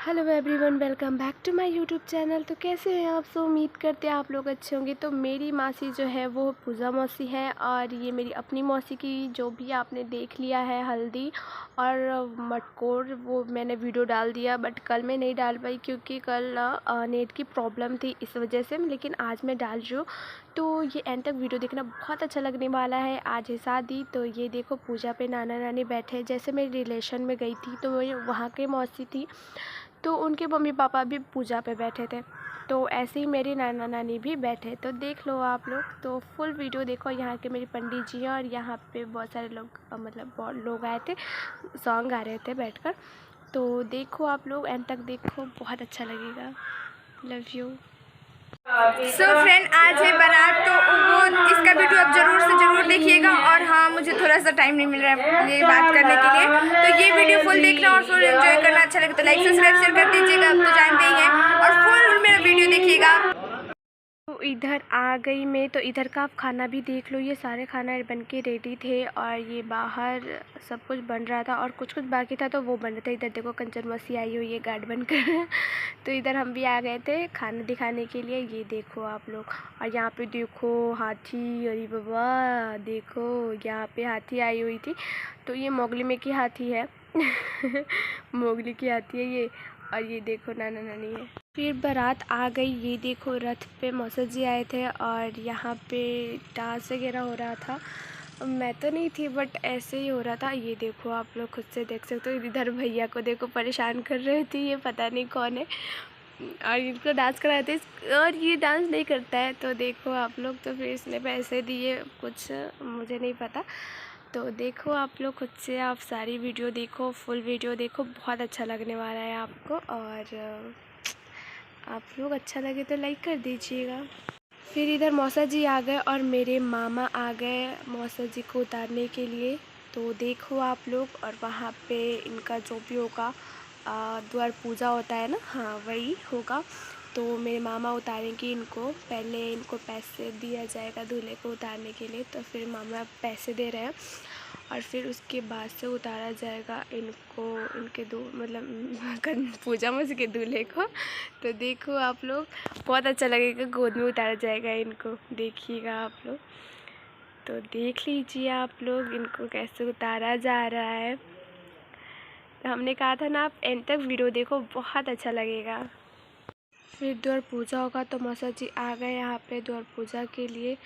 Hello everyone, welcome back to my YouTube channel. तो कैसे हैं आप सब? उम्मीद करते हैं आप लोग अच्छे होंगे। तो मेरी मासी जो है वो पूजा मौसी है, और ये मेरी अपनी मौसी की जो भी आपने देख लिया है हल्दी और मटकोर, वो मैंने वीडियो डाल दिया। बट कल मैं नहीं डाल पाई क्योंकि कल नेट की प्रॉब्लम थी, इस वजह से। लेकिन आज मैं डाल रही हूँ, तो ये एंड तक वीडियो देखना, बहुत अच्छा लगने वाला है। आज है शादी, तो ये देखो पूजा पे नाना नानी बैठे। जैसे मैं रिलेशन में गई थी तो वहाँ के मौसी थी, तो उनके मम्मी पापा भी पूजा पे बैठे थे, तो ऐसे ही मेरी नाना नानी भी बैठे। तो देख लो आप लोग, तो फुल वीडियो देखो। यहाँ के मेरे पंडित जी हैं, और यहाँ पे बहुत सारे लोग मतलब बहुत लोग आए थे, सॉन्ग गा रहे थे बैठकर। तो देखो आप लोग, एंड तक देखो, बहुत अच्छा लगेगा। Love you. सो फ्रेंड, आज है बारात, तो वो इसका वीडियो आप जरूर से जरूर देखिएगा। और हाँ, मुझे थोड़ा सा टाइम नहीं मिल रहा है ये बात करने के लिए, तो ये वीडियो फुल देखना और फुल एंजॉय करना। अच्छा लगे तो लाइक सब्सक्राइब शेयर कर दीजिएगा, आप तो जानते ही हैं। और फुल मेरा वीडियो देखिएगा। तो इधर आ गई मैं, तो इधर का आप खाना भी देख लो। ये सारे खाना बन के रेडी थे, और ये बाहर सब कुछ बन रहा था और कुछ कुछ बाकी था, तो वो बन रहा था। इधर देखो कंचन मौसी आई हुई है गार्ड बनकर। तो इधर हम भी आ गए थे खाना दिखाने के लिए। ये देखो आप लोग, और यहाँ पे देखो हाथी। अरे बाबा देखो, यहाँ पे हाथी आई हुई थी। तो ये मोगली में की हाथी है। मोगली की हाथी है ये। और ये देखो नाना नानी है। फिर बारात आ गई। ये देखो रथ पे मौसा जी आए थे, और यहाँ पे डांस वगैरह हो रहा था। मैं तो नहीं थी, बट ऐसे ही हो रहा था। ये देखो आप लोग खुद से देख सकते हो। इधर भैया को देखो परेशान कर रहे थे, ये पता नहीं कौन है, और इनको डांस कराए थे, और ये डांस नहीं करता है। तो देखो आप लोग, तो फिर इसने पैसे दिए कुछ, मुझे नहीं पता। तो देखो आप लोग खुद से, आप सारी वीडियो देखो, फुल वीडियो देखो, बहुत अच्छा लगने वाला है आपको। और आप लोग अच्छा लगे तो लाइक कर दीजिएगा। फिर इधर मौसा जी आ गए, और मेरे मामा आ गए मौसा जी को उतारने के लिए। तो देखो आप लोग, और वहाँ पे इनका जो भी होगा, द्वार पूजा होता है ना, हाँ वही होगा। तो मेरे मामा उतारेंगे इनको। पहले इनको पैसे दिया जाएगा दूल्हे को उतारने के लिए, तो फिर मामा पैसे दे रहे हैं, और फिर उसके बाद से उतारा जाएगा इनको, इनके दो मतलब पूजा मौसी के दूल्हे को। तो देखो आप लोग, बहुत अच्छा लगेगा, गोद में उतारा जाएगा इनको, देखिएगा आप लोग। तो देख लीजिए आप लोग इनको कैसे उतारा जा रहा है। तो हमने कहा था ना, आप एंड तक वीडियो देखो, बहुत अच्छा लगेगा। फिर द्वार पूजा होगा, तो मौसा जी आ गए यहाँ पे द्वार पूजा के लिए।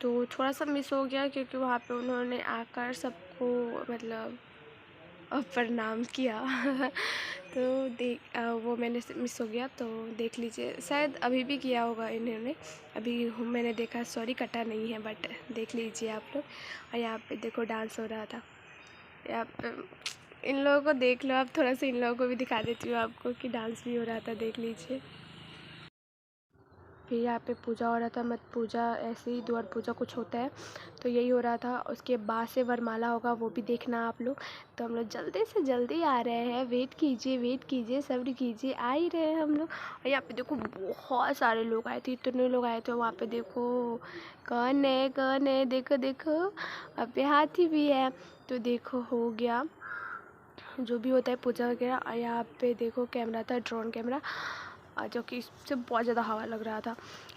तो थोड़ा सा मिस हो गया, क्योंकि वहाँ पे उन्होंने आकर सबको मतलब प्रणाम किया। तो वो मैंने मिस हो गया। तो देख लीजिए, शायद अभी भी किया होगा इन्होंने, अभी मैंने देखा, सॉरी कटा नहीं है, बट देख लीजिए आप लोग। और यहाँ पे देखो डांस हो रहा था। यहाँ पे इन लोगों को देख लो आप, थोड़ा सा इन लोगों को भी दिखा देती हूँ आपको कि डांस भी हो रहा था, देख लीजिए। फिर यहाँ पे पूजा हो रहा था, मत पूजा, ऐसे ही द्वार पूजा कुछ होता है, तो यही हो रहा था। उसके बाद से वरमाला होगा, वो भी देखना आप लोग। तो हम लोग जल्दी से जल्दी आ रहे हैं, वेट कीजिए, सब्र कीजिए, आ ही रहे हैं हम लोग। और यहाँ पे देखो बहुत सारे लोग आए थे, इतने लोग आए थे। वहाँ पे देखो कौन है, देखो देखो, अब पे हाथी भी है। तो देखो हो गया जो भी होता है पूजा वगैरह। और यहाँ पे देखो कैमरा था, ड्रोन कैमरा, जो कि इससे बहुत ज़्यादा हवा लग रहा था।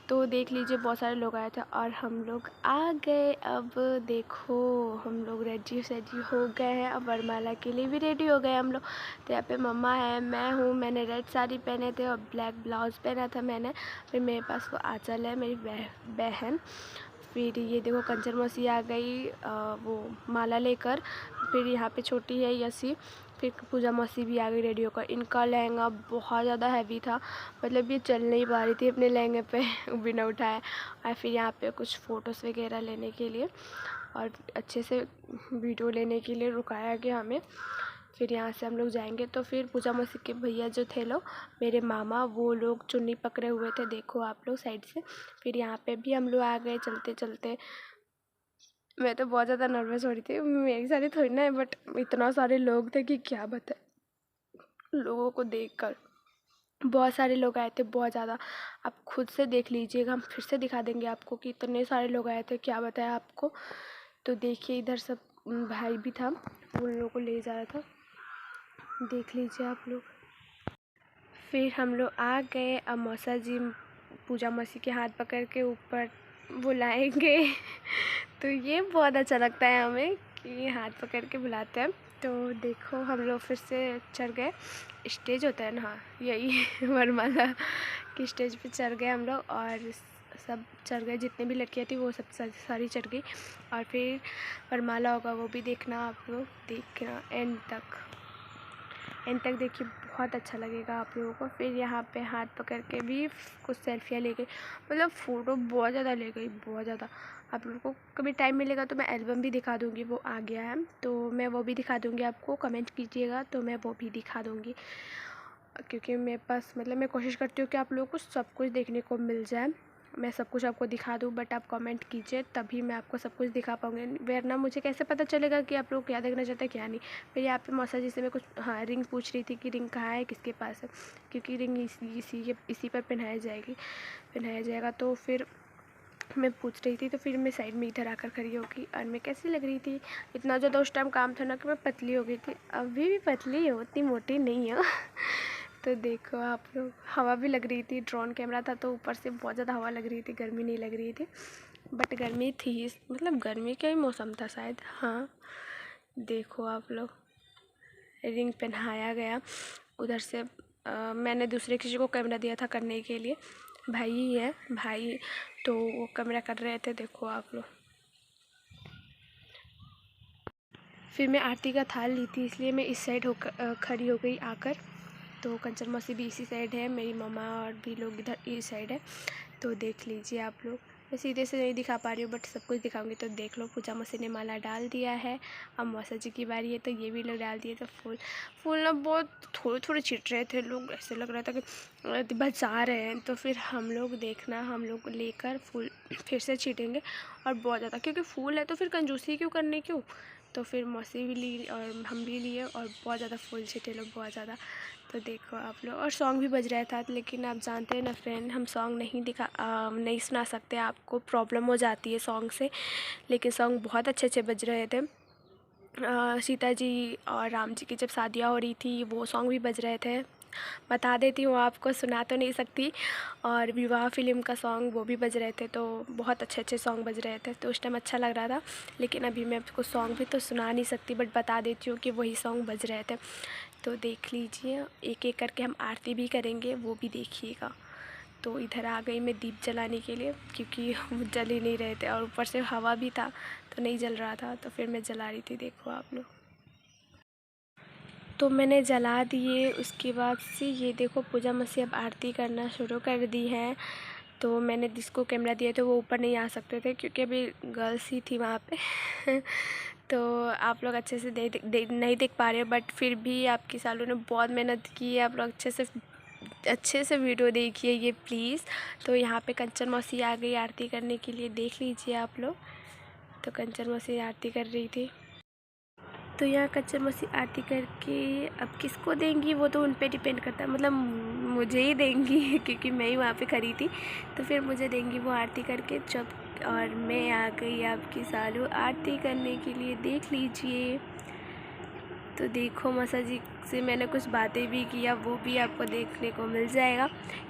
तो देख लीजिए बहुत सारे लोग आए थे, और हम लोग आ गए। अब देखो हम लोग रेडी सेडी हो गए हैं, अब वरमाला के लिए भी रेडी हो गए हम लोग। तो यहाँ पे मम्मा है, मैं हूँ, मैंने रेड साड़ी पहने थे और ब्लैक ब्लाउज़ पहना था मैंने। फिर मेरे पास वो आंचल है, मेरी बहन। फिर ये देखो कंचन मौसी आ गई, वो माला लेकर। फिर यहाँ पे छोटी है यसी। फिर पूजा मौसी भी आ गई रेडी होकर। इनका लहंगा बहुत ज़्यादा हैवी था, मतलब ये चल नहीं पा रही थी अपने लहंगे पे बिना उठाए। और फिर यहाँ पे कुछ फ़ोटोज़ वगैरह लेने के लिए और अच्छे से वीडियो लेने के लिए रुकाया गया हमें। फिर यहाँ से हम लोग जाएंगे। तो फिर पूजा मौसी के भैया जो थे लोग, मेरे मामा, वो लोग चुन्नी पकड़े हुए थे, देखो आप लोग साइड से। फिर यहाँ पे भी हम लोग आ गए चलते चलते। मैं तो बहुत ज़्यादा नर्वस हो रही थी, मेरी सारी थोड़ी ना है, बट इतना सारे लोग थे कि क्या बताएं। लोगों को देखकर बहुत सारे लोग आए थे, बहुत ज़्यादा। आप खुद से देख लीजिएगा, हम फिर से दिखा देंगे आपको कि इतने सारे लोग आए थे, क्या बताया आपको। तो देखिए इधर सब भाई भी था, उन लोगों को ले जा रहा था, देख लीजिए आप लोग। फिर हम लोग आ गए। अब मौसा जी पूजा मौसी के हाथ पकड़ के ऊपर बुलाएंगे तो ये बहुत अच्छा लगता है हमें कि हाथ पकड़ के बुलाते हैं। तो देखो हम लोग फिर से चढ़ गए। स्टेज होता है ना, हाँ यही वरमाला की स्टेज पे चढ़ गए हम लोग और सब चढ़ गए। जितने भी लड़कियाँ थी वो सब सारी चढ़ गई। और फिर वरमाला होगा वो भी देखना, आप लोग देखना एंड तक देखिए, बहुत अच्छा लगेगा आप लोगों को। फिर यहाँ पे हाथ पकड़ के भी कुछ सेल्फियाँ ले गई, मतलब फ़ोटो बहुत ज़्यादा ले गई, बहुत ज़्यादा। आप लोगों को कभी टाइम मिलेगा तो मैं एल्बम भी दिखा दूँगी, वो आ गया है तो मैं वो भी दिखा दूँगी आपको। कमेंट कीजिएगा तो मैं वो भी दिखा दूँगी, क्योंकि मेरे पास मतलब मैं कोशिश करती हूँ कि आप लोगों को सब कुछ देखने को मिल जाए, मैं सब कुछ आपको दिखा दूँ। बट आप कमेंट कीजिए तभी मैं आपको सब कुछ दिखा पाऊँगी, वरना मुझे कैसे पता चलेगा कि आप लोग क्या देखना चाहते हैं क्या नहीं। फिर यहाँ पे मौसा जी से मैं कुछ रिंग पूछ रही थी कि रिंग कहाँ है, किसके पास है, क्योंकि रिंग इसी पर पहनाया जाएगा। तो फिर मैं पूछ रही थी, तो फिर मैं साइड में इधर आकर खड़ी होगी और मैं कैसी लग रही थी। इतना ज़्यादा उस टाइम काम था ना कि मैं पतली हो गई थी। अभी भी पतली हो, उतनी मोटी नहीं हो तो देखो आप लोग, हवा भी लग रही थी, ड्रोन कैमरा था तो ऊपर से बहुत ज़्यादा हवा लग रही थी, गर्मी नहीं लग रही थी। बट गर्मी थी, मतलब गर्मी का ही मौसम था शायद। हाँ देखो आप लोग, रिंग पहनाया गया उधर से। मैंने दूसरे किसी को कैमरा दिया था करने के लिए, भाई ही है भाई, तो वो कैमरा कर रहे थे, देखो आप लोग। फिर मैं आरती का थाल ली थी, इसलिए मैं इस साइड होकर खड़ी हो गई आकर। तो कंचन मौसी भी इसी साइड है, मेरी मम्मा और भी लोग इधर इस साइड है। तो देख लीजिए आप लोग, मैं सीधे से नहीं दिखा पा रही हूँ बट सब कुछ दिखाऊंगी। तो देख लो, पूजा मौसी ने माला डाल दिया है, अब मौसा जी की बारी है तो ये भी लोग डाल दिए। तो फूल ना बहुत थोड़े थोड़े छिट रहे थे, लोग ऐसे लग रहा था कि बचा रहे हैं। तो फिर हम लोग देखना, हम लोग लेकर फूल फिर से छीटेंगे और बहुत ज़्यादा, क्योंकि फूल है तो फिर कंजूसी क्यों करनी क्यों। तो फिर मौसी भी ली और हम भी लिए और बहुत ज़्यादा फूल छीटे लोग, बहुत ज़्यादा। तो देखो आप लोग, और सॉन्ग भी बज रहा था, लेकिन आप जानते हैं ना फ्रेंड, हम सॉन्ग नहीं सुना सकते, आपको प्रॉब्लम हो जाती है सॉन्ग से। लेकिन सॉन्ग बहुत अच्छे अच्छे बज रहे थे। सीता जी और राम जी की जब शादियाँ हो रही थी वो सॉन्ग भी बज रहे थे, बता देती हूँ आपको, सुना तो नहीं सकती। और विवाह फिल्म का सॉन्ग वो भी बज रहे थे, तो बहुत अच्छे अच्छे सॉन्ग बज रहे थे, तो उस टाइम अच्छा लग रहा था। लेकिन अभी मैं आपको सॉन्ग भी तो सुना नहीं सकती, बट बता देती हूँ कि वही सॉन्ग बज रहे थे। तो देख लीजिए, एक एक करके हम आरती भी करेंगे, वो भी देखिएगा। तो इधर आ गई मैं दीप जलाने के लिए, क्योंकि वो जल ही नहीं रहे थे और ऊपर से हवा भी था तो नहीं जल रहा था, तो फिर मैं जला रही थी, देखो आप लोग। तो मैंने जला दिए, उसके बाद से ये देखो पूजा मौसी अब आरती करना शुरू कर दी है। तो मैंने जिसको कैमरा दिया था वो ऊपर नहीं आ सकते थे, क्योंकि अभी गर्ल्स ही थी वहाँ पे तो आप लोग अच्छे से नहीं देख पा रहे हो, बट फिर भी आपकी सालों ने बहुत मेहनत की है, आप लोग अच्छे से वीडियो देखिए ये प्लीज़। तो यहाँ पे कंचन मौसी आ गई आरती करने के लिए, देख लीजिए आप लोग। तो कंचन मौसी आरती कर रही थी। तो यहाँ कंचन मौसी आरती करके अब किसको देंगी वो तो उन पे डिपेंड करता है, मतलब मुझे ही देंगी क्योंकि मैं ही वहाँ पे खड़ी थी। तो फिर मुझे देंगी वो आरती करके जब, और मैं आ गई आपकी सालू आरती करने के लिए, देख लीजिए। तो देखो मौसा जी से मैंने कुछ बातें भी किया, वो भी आपको देखने को मिल जाएगा।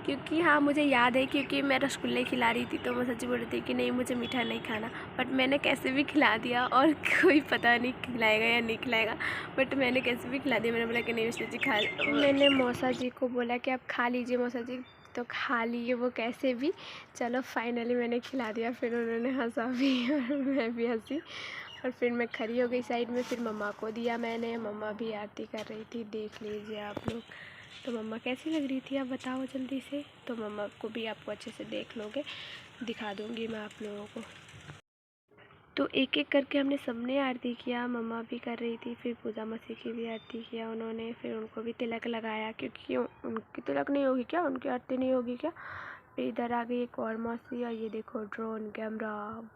क्योंकि हाँ मुझे याद है, क्योंकि मैं रसगुल्ले खिला रही थी तो मौसा जी बोल रही थी कि नहीं मुझे मीठा नहीं खाना, बट मैंने कैसे भी खिला दिया और कोई पता नहीं खिलाएगा या नहीं खिलाएगा, बट मैंने कैसे भी खिला दिया। मैंने बोला कि नहीं मौसा जी खा, मैंने मौसा जी को बोला कि आप खा लीजिए मौसा जी, तो खा लिए वो कैसे भी। चलो फाइनली मैंने खिला दिया, फिर उन्होंने हंसा भी और मैं भी हंसी, और फिर मैं खड़ी हो गई साइड में। फिर मम्मा को दिया मैंने, मम्मा भी आरती कर रही थी, देख लीजिए आप लोग। तो मम्मा कैसी लग रही थी आप बताओ जल्दी से। तो मम्मा को भी आपको अच्छे से देख लोगे, दिखा दूँगी मैं आप लोगों को। तो एक एक करके हमने सबने आरती किया, मम्मा भी कर रही थी, फिर पूजा मौसी की भी आरती किया उन्होंने, फिर उनको भी तिलक लगाया, क्योंकि उनकी तिलक नहीं होगी क्या, उनकी आरती नहीं होगी क्या। फिर इधर आ गई एक और मौसी, और ये देखो ड्रोन कैमरा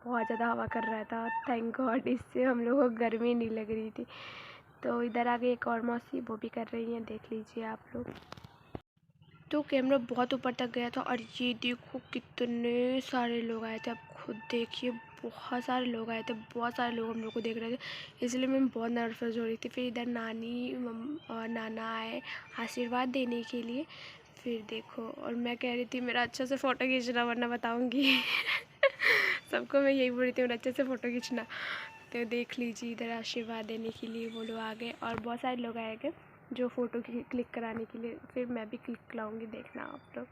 बहुत ज़्यादा हवा कर रहा था, थैंक गॉड इससे हम लोगों को गर्मी नहीं लग रही थी। तो इधर आ गई एक और मौसी, वो भी कर रही हैं, देख लीजिए आप लोग। तो कैमरा बहुत ऊपर तक गया था, और ये देखो कितने सारे लोग आए थे, आप खुद देखिए, बहुत सारे लोग आए थे, बहुत सारे लोग हम लोग को देख रहे थे, इसलिए मैं बहुत नर्वस हो रही थी। फिर इधर नानी और नाना आए आशीर्वाद देने के लिए, फिर देखो, और मैं कह रही थी मेरा अच्छे से फ़ोटो खींचना वरना बताऊँगी सबको मैं यही बोल रही थी मेरा अच्छे से फ़ोटो खींचना। तो देख लीजिए इधर आशीर्वाद देने के लिए वो लोग आ गए और बहुत सारे लोग आए गए जो फ़ोटो क्लिक कराने के लिए। फिर मैं भी क्लिक कराऊँगी, देखना आप लोग।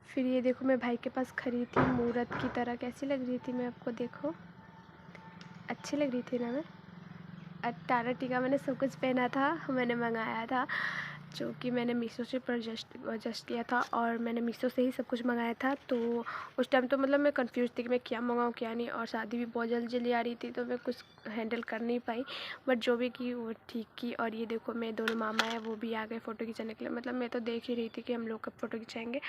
फिर ये देखो मैं भाई के पास खड़ी थी मूरत की तरह, कैसी लग रही थी मैं आपको, देखो अच्छी लग रही थी ना मैं। टारा टीका मैंने सब कुछ पहना था, मैंने मंगाया था जो कि मैंने मीशो से परचेस्ट किया था और मैंने मीशो से ही सब कुछ मंगाया था। तो उस टाइम तो मतलब मैं कंफ्यूज थी कि मैं क्या मंगाऊँ क्या नहीं, और शादी भी बहुत जल्दी आ रही थी तो मैं कुछ हैंडल कर नहीं पाई, बट जो भी की वो ठीक की। और ये देखो मेरे दोनों मामा हैं वो भी आ गए फ़ोटो खिंचाने के लिए। मतलब मैं तो देख ही रही थी कि हम लोग कब फ़ोटो खिंचाएंगे,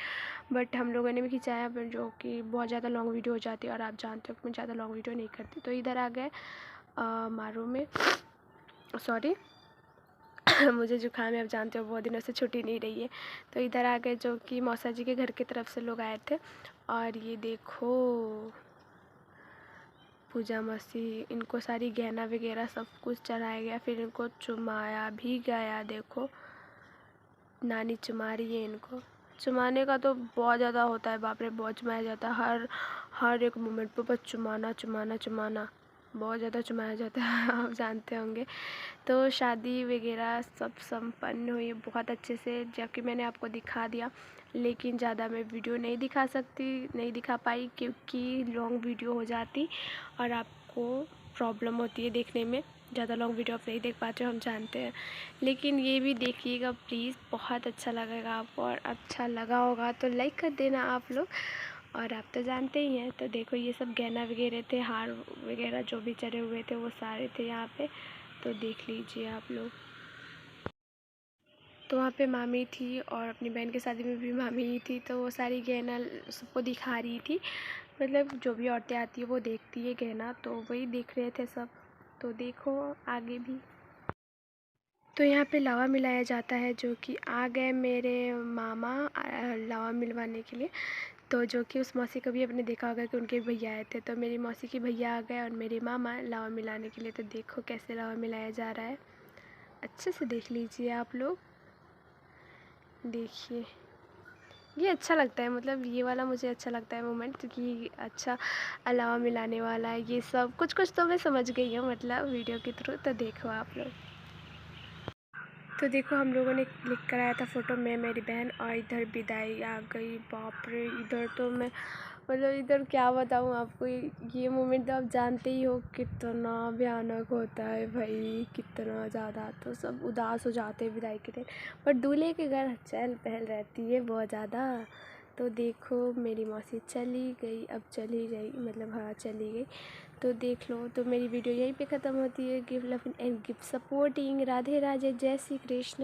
बट हम लोगों ने भी खिंचाया, बट जो कि बहुत ज़्यादा लॉन्ग वीडियो हो जाती है और आप जानते हो कि मैं ज़्यादा लॉन्ग वीडियो नहीं करती। तो इधर आ गए मारू में, सॉरी मुझे जुकाम है, आप जानते हो बहुत दिनों से छुट्टी नहीं रही है। तो इधर आ गए जो कि मौसा जी के घर की तरफ से लोग आए थे। और ये देखो पूजा मसीह, इनको सारी गहना वगैरह सब कुछ चढ़ाया गया, फिर इनको चुमाया भी गया। देखो नानी चुमा रही है इनको। चुमाने का तो बहुत ज़्यादा होता है, बाप रे बहुत चुमाया जाता है, हर एक मोमेंट पर बस चुमाना चुमाना चुमाना, बहुत ज़्यादा चुमाया जाता है आप जानते होंगे। तो शादी वगैरह सब संपन्न हुई बहुत अच्छे से, जबकि मैंने आपको दिखा दिया, लेकिन ज़्यादा मैं वीडियो नहीं दिखा पाई क्योंकि लॉन्ग वीडियो हो जाती और आपको प्रॉब्लम होती है देखने में। ज़्यादा लॉन्ग वीडियो आप नहीं देख पाते हो, हम जानते हैं, लेकिन ये भी देखिएगा प्लीज़, बहुत अच्छा लगेगा आपको। और अच्छा लगा होगा तो लाइक कर देना आप लोग, और आप तो जानते ही हैं। तो देखो ये सब गहना वगैरह थे, हार वगैरह जो भी चढ़े हुए थे वो सारे थे यहाँ पे, तो देख लीजिए आप लोग। तो वहाँ पे मामी थी और अपनी बहन की शादी में भी मामी ही थी, तो वो सारी गहना सबको दिखा रही थी। मतलब जो भी औरतें आती है वो देखती है गहना, तो वही देख रहे थे सब। तो देखो आगे भी। तो यहाँ पे लावा मिलाया जाता है, जो कि आ गए मेरे मामा लावा मिलवाने के लिए। तो जो कि उस मौसी को भी आपने देखा होगा कि उनके भैया आए थे, तो मेरी मौसी की भैया आ गए और मेरे मामा लावा मिलाने के लिए। तो देखो कैसे लावा मिलाया जा रहा है, अच्छे से देख लीजिए आप लोग। देखिए ये अच्छा लगता है, मतलब ये वाला मुझे अच्छा लगता है मोमेंट, क्योंकि अच्छा अलावा मिलाने वाला है ये सब कुछ तो मैं समझ गई हूँ मतलब वीडियो के थ्रू। तो देखो आप लोग। तो देखो हम लोगों ने क्लिक कराया था फ़ोटो में मेरी बहन, और इधर विदाई आ गई। बाप रे इधर तो मैं मतलब इधर क्या बताऊँ आपको, ये मोमेंट तो आप जानते ही हो कितना भयानक होता है भाई, कितना ज़्यादा। तो सब उदास हो जाते हैं विदाई के दिन, पर दूल्हे के घर चहल पहल रहती है बहुत ज़्यादा। तो देखो मेरी मौसी चली गई, अब चली गई मतलब हाँ चली गई। तो देख लो, तो मेरी वीडियो यहीं पे ख़त्म होती है। Give love and give supporting. Radhe Radhe, जय श्री कृष्ण।